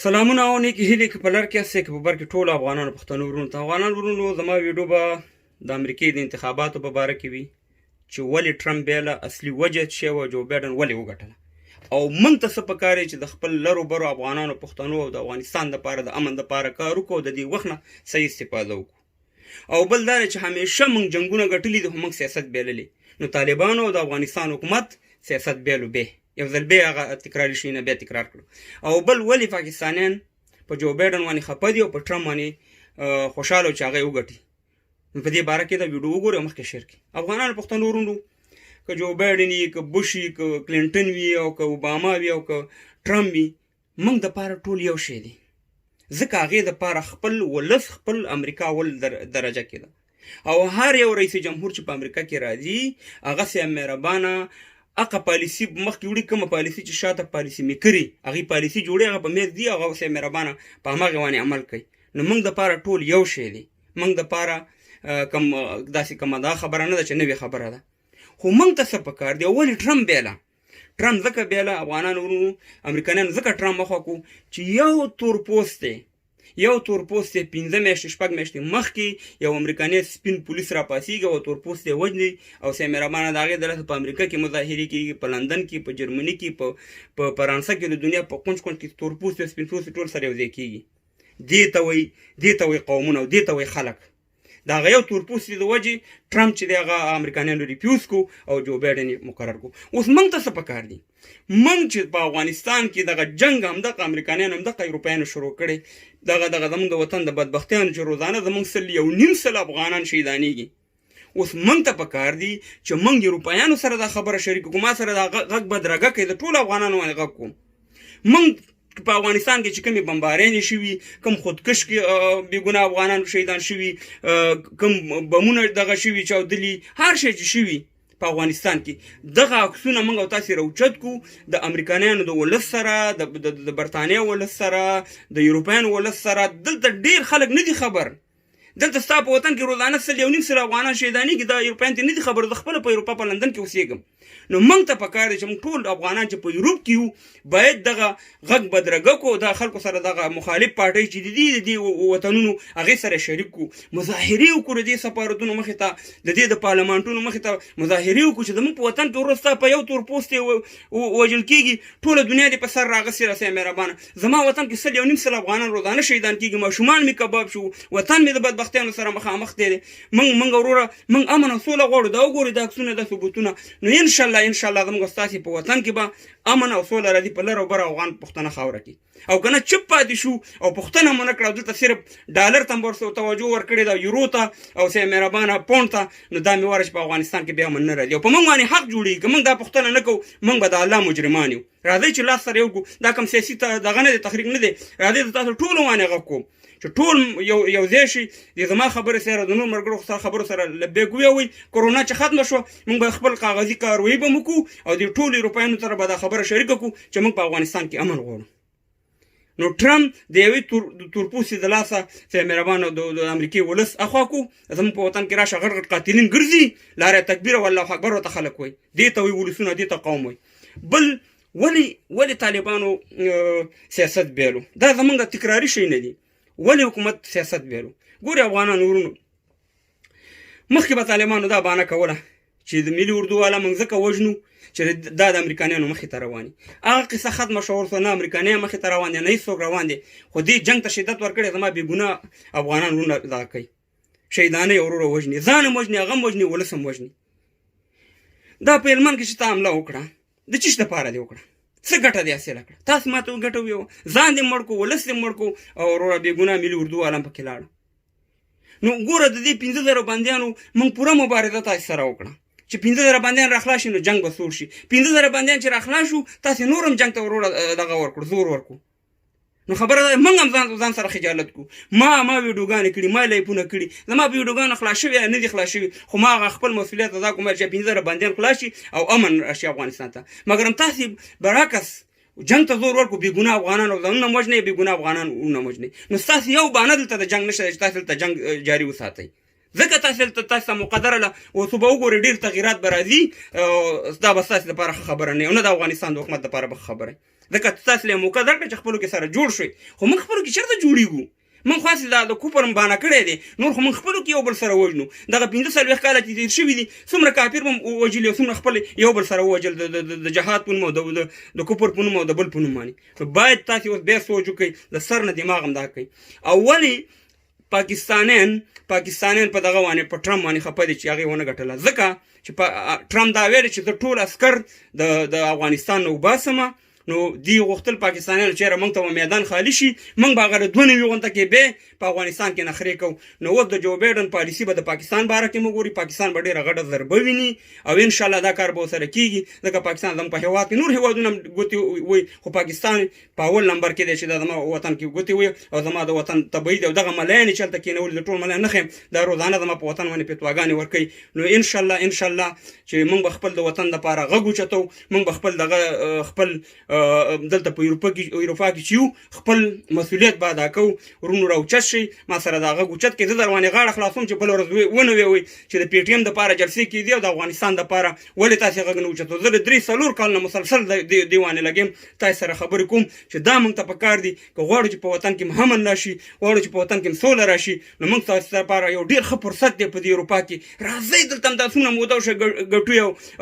سلامونه او نیکې هیلې که په لر کې هستئ که په بر کې ټولو افغانانو پښتنو وروڼو ته. افغانان وروڼو زما ویډیو به د امریکې د انتخاباتو په باره کې وي چې ولې ټرمپ بیله اصلي وجه څه وه، جو بایډن ولې وګټله او موږ ته څه پکار دی چې د خپل لرو برو افغانانو پښتنو او د افغانستان دپاره د امن دپاره کار وکړو او د دې وخت نه صحیح استفاده وکړو. او بل دا دی چې همیشه موږ جنګونه ګټلي دي خو موږ سیاست بیللی. نو طالبانو او د افغانستان حکومت سیاست بیلو به یو ځل بیا هغه تکراري شي نه بیا تکرار کړو. او بل ولې پاکستانیان په جو بایډن باندې خفه دي او په ټرمپ باندې خوشحاله چې هغه یې وګټي. نو په دې باره کې دا ویډیو وګورئ او مخکې شیر کړئ. افغانانو پښتنو وروڼو که جو بایډن وي که بوش وي که کلینټن وي او که اوباما وي او که ټرمپ وي موږ دپاره ټول یو شی دی، ځکه هغې دپاره خپل ولس خپل امریکا ول درجه کې ده. او هر یو رئیس جمهور چې په امریکا کې راځي هغسې مهربانه هغه پالیسي مخکې وړي، کومه پالیسي چې شاته پالیسي میکري هغې پالیسي جوړي هغه په میز دي، هغه اوسې مهربانه په هماغې باندې عمل کوي. نو موږ دپاره ټول یو شی دی. موږ دپاره داسې کومه دا خبره نه ده چې نوې خبره ده. خو موږ ته څه پکار دی؟ ولې ټرمپ بیله؟ ټرمپ ځکه بیله افغانانو ورونو امریکایانو ځکه ټرمپ مخه کړو چې یو تورپوست دی، یو تورپوست یې 5 میاشتې 6 میاشتې مخکې یو امریکایي سپین پولیس راپاڅېږي او تورپوست یې وژني او سې مهربانه د هغې د لاسه په امریکا کې مظاهرې کېږي، په لندن کې، په جرمني کې، په فرانسه کې، د دنیا په کونج کونج کې تورپوست او سپین پوست ټول سره یو ځای کېږي. دې ته وایي قومونه او دې ته وایي خلک. د هغه یو تورپوستي د وجې ټرمپ چې دی هغه امریکایانو ریفیوز کو او جو بایډن یې مقرر کو. اوس موږ ته څه پکار دي؟ موږ چې په افغانستان کې دغه جنګ همدغه امریکایانو همدغه اروپایانو شروع کړی، دغه زموږ د وطن د بدبختیانو چې روزانه زموږ 1.5 افغانان شهیدانېږي. اوس موږ ته پکار دي چې موږ اروپایانو سره دا خبره شریکه کړو، ما سره دا غږ بدرګه کوي، د ټولو افغانانو باندې غږ کوم. موږ په افغانستان کې چې کومې بمبارانې شوي، کوم خودکش کې بېګناه افغانان شهیدان شوي، کوم بمونه دغه شوي چاودلي، هر شی چې شوي په افغانستان کې دغه عکسونه موږ او تاسې راوچت کړو د امریکایانو د ولس سره، د برطانیې ولس سره، د اروپایانو ولس سره. دلته ډېر خلک نه دي خبر. دلته ستا په وطن کې روزانه 1.5 افغانان شهیدانېږي، دا اروپایان ته نه دي خبر. زه خپله په اروپا په لندن کې اوسېږم. نو موږ ته پکار دی چې موږ ټول افغانان چې په یوروپ کې یو باید دغه غږ بدرګه کړو، د خلکو سره دغه مخالف پارټۍ چې د دې وطنونو هغې سره شریک کړو، مظاهرې وکړو، د دې سفارتونو مخې ته، د دې د پارلمانټونو مخې ته مظاهرې وکړو چې زموږ په وطن کې وروسته په یو تورپوست وژل کېږي، ټوله دنیا دې په سر راغسې راسې مهربانه. زما وطن کې 1.5 افغانان روزانه شهیدان کېږي، ماشومان مې کباب شو، وطن مې د بدبختیانو سره مخامخ دی. موږ وروره موږ امن او سوله غواړو. دا وګورئ دا عکسونه، دا ثبوتونه. نو انشاءالله زموږ ستاسې په وطن کې به امن او سوله راځي په لر او بر افغان پښتنه خاوره کې. او که نه چپ پاتې شو او پوښتنه مو نه کړه، دلته صرف ډالر ته مو توجه ورکړې ده، یورو ته او سې مهربانه پونډ ته، نو دا مې واره چې په افغانستان کې بیا امن نه راځي او په موږ باندې حق جوړېږي. که موږ دا پوښتنه نه کوو موږ به د الله مجرمان یو. راځئ چې لاس سره یو کړو. دا کوم سیاسي دغه نه دی، تحریک نه دی. راځئ د تاسو ټولو باندې غږ کوم چې ټول یو ځای شي، د زما خبرې سره د نور ملګرو سره خبرو سره لبیک ووایئ. کرونا چې ختمه شوه موږ به خپل کاغذي کاروایي به مو کوو او د ټولو اروپایانو سره به دا خبره شریکه کړو چې موږ په افغانستان کې امن غواړو. نو ټرمپ د یوې تورپوستي د لاسه چې مهربانه د امریکې ولس اخوا کړو، زموږ په وطن کې راشه غټ غټ قاتلین ګرځي، لاره تکبیر او الله اکبر ورته خلک وایي، دې ته وایي ولسونه، دې ته قوم وایي. بل ولې طالبانو سیاست بیلو؟ دا زموږ تکراري شی نه دی. ولې حکومت سیاست بیلو؟ ګورې افغانانو ورونو، مخکې به طالبانو دا بانه کوله چې د ملي اردو والا موږ ځکه وژنو چې دا د امریکایانو مخې ته روان دي. هغه قصه ختمه شوه ورسره، نه امریکایان مخې ته روان دي نه هېڅوک روان دي، خو دې جنګ ته شدت ورکړی. زما بېګناه افغانان ورونه دغه کوي، شهیدانۍ وروره وژني، ځان هم وژني، هغه هم وژني، ولس هم وژني. دا په هلمند کې چې تا حمله وکړه د څه شي دپاره دې وکړه؟ څه ګټه دې حاصله کړه؟ تاسې ما ته ګټه ویوه، ځان دې مړ کړو، ولس دې مړ کړو او وروره بېګناه ملي اردو والا هم پکې لاړه. نو ګوره د دې 15,000 بندیانو موږ پوره مبارزه تاسې سره وکړه چې 15,000 بندیان راخلاص شي نو جنګ به سوړ شي. 15,000 بندیان چې راخلاص شو تاسې نور هم جنګ ته وروره دغه ورکړو، زور ورکړو. نو خبره ده موږ هم ځان سره خجالت کړو. ما ویډیوګانې کړي، ما لایفونه کړي، زما په ویډیوګانو خلاص شوي نه دي خلاص شوي، خو ما هغه خپل مسؤلیت ادا کوم چې 15,000 بندیان خلاص شي او امن راشي افغانستان ته. مګر تاسې برعکس جنګ ته زور ورکړو، بېګناه افغانان او ځانونه وژنئ، بېګناه افغانان ونه وژنئ. نو ستاسې یو بهانه دلته د جنګ نشته چې تاسې دلته جنګ جاري وساتئ. ځکه تاسو ته مقدره له اوس به وګورئ ډېر تغیرات به راځي. دا به ستاسې دپاره ښه خبره نه وي او نه د افغانستان د حکومت دپاره به ښه خبره وي. ځکه تاسو له موقع درکړه چې خپلو کې سره جوړ شئ خو موږ خپلو کې چېرته جوړېږو من خاص د کوپر بانه کړی دی نور خو من خپلو کې یو بل سره وژنو دغه 45 کاله چې تېر شوي دي څومره کافر به وژلي او څومره خپل یو بل سره ووژل د جهاد په نوم او د کوپر په نوم او د بل په نوم باندې نو باید تاسې اوس بیا سوچ وکړئ د سر نه دماغ هم دا کوئ او ولې پاکستانیان په دغه باندې په ټرمپ باندې خفه دي چې هغې ونه ګټله ځکه چې ټرمپ دا ویلې چې زه ټول عسکر د افغانستان نه وباسمه نو دی غوښتل پاکستانیانو چېرې موږ ته به میدان خالي شي موږ به هغه 2 غونډه کې بیا په افغانستان کې نخرې کوو نو اوس د جو بایډن پالیسي به د پاکستان باره کې موږ ګوري پاکستان به ډېره غټه ضربه ویني او انشاءالله دا کار به ورسره کېږي ځکه پاکستان زموږ په هېواد کې نور هېوادونه ګوتې وایي خو پاکستان په اول نمبر کې دی چې دا زما وطن کې ګوتې وایي او زما د وطن طبعي دی او دغه ملایانې چې هلته کېنولي د ټول ملایان نه ښیم دا روزانه زما په وطن باندې فتواګانې ورکوي نو انشاءالله چې موږ به خپل د وطن دپاره غږ اوچتو موږ به خپل دلته په اروپا کې چې یو خپل مسؤلیت به ادا کوو ورونو راوچت شئ ما سره دا غږ اوچت کړئ زه در باندې غاړه خلاصوم چې بله ورځ ونه ویوئ چې د پی ټي ایم دپاره جلسې کېدي او د افغانستان دپاره ولې تاسې غږ نه اوچتو زه د 3-4 کالونه مسلسل دې باندې لګیم تاسې سره خبرې کوم چې دا موږ ته پکار دي که غواړو چې په وطن کې امن راشي غواړو چې په وطن کې سوله راشي نو موږ تاسې لپاره یو ډېر ښه فرصت دی په دې اروپا کې راځئ دلته هم دا څومره موده وشوه ګټو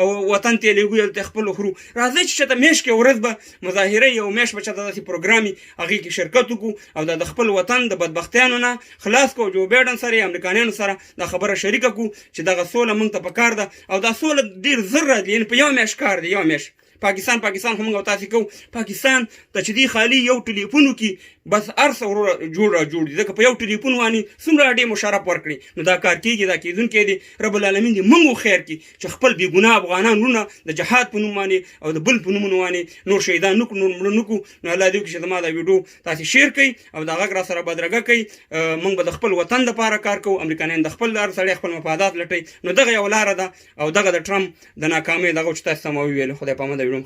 او وطن ته یې لېږو هلته خپل خورو راځئ چې چېرته میاشت کې ورځ به مظاهره یو میاشت به چېرته داسې پروګرام وي هغې کې شرکت وکړو او د خپل وطن د بدبختیانو نه خلاص کړو جو بایډن سره یا امریکایانو سره دا خبره شریکه کړو چې دغه سوله موږ ته پکار ده او دا سوله ډېر زر راځي یعنې په یو میاشت کار دی یو میاشت پاکستان خو موږ او تاسې کوو پاکستان ته چې دی خالي یو ټلیفون وکړي بس هر څه وروره جوړ دي ځکه په یو ټلیفون باندې څومره ډېر مشرف ورکړي نو دا کار کېږي دا کېدونکی دی رب العالمین دې موږ خیر کړي چې خپل بېګناه افغانان وروڼه د جهاد په نوم باندې او د بل په نومونو باندې نور شهیدان نه کړو نور مړه نه کړو نو الله دې وکړي چې زما دا ویډیو تاسې شیر کړئ او دا غږ را سره بدرګه کوئ موږ به د خپل وطن دپاره کار کوو امریکایان د خپل هر سړی خپل مفادات لټوي نو دغه یو لاره ده او دغه د ټرمپ د ناکامۍ دغه چې تاسو ته ما وویل خدای پامه د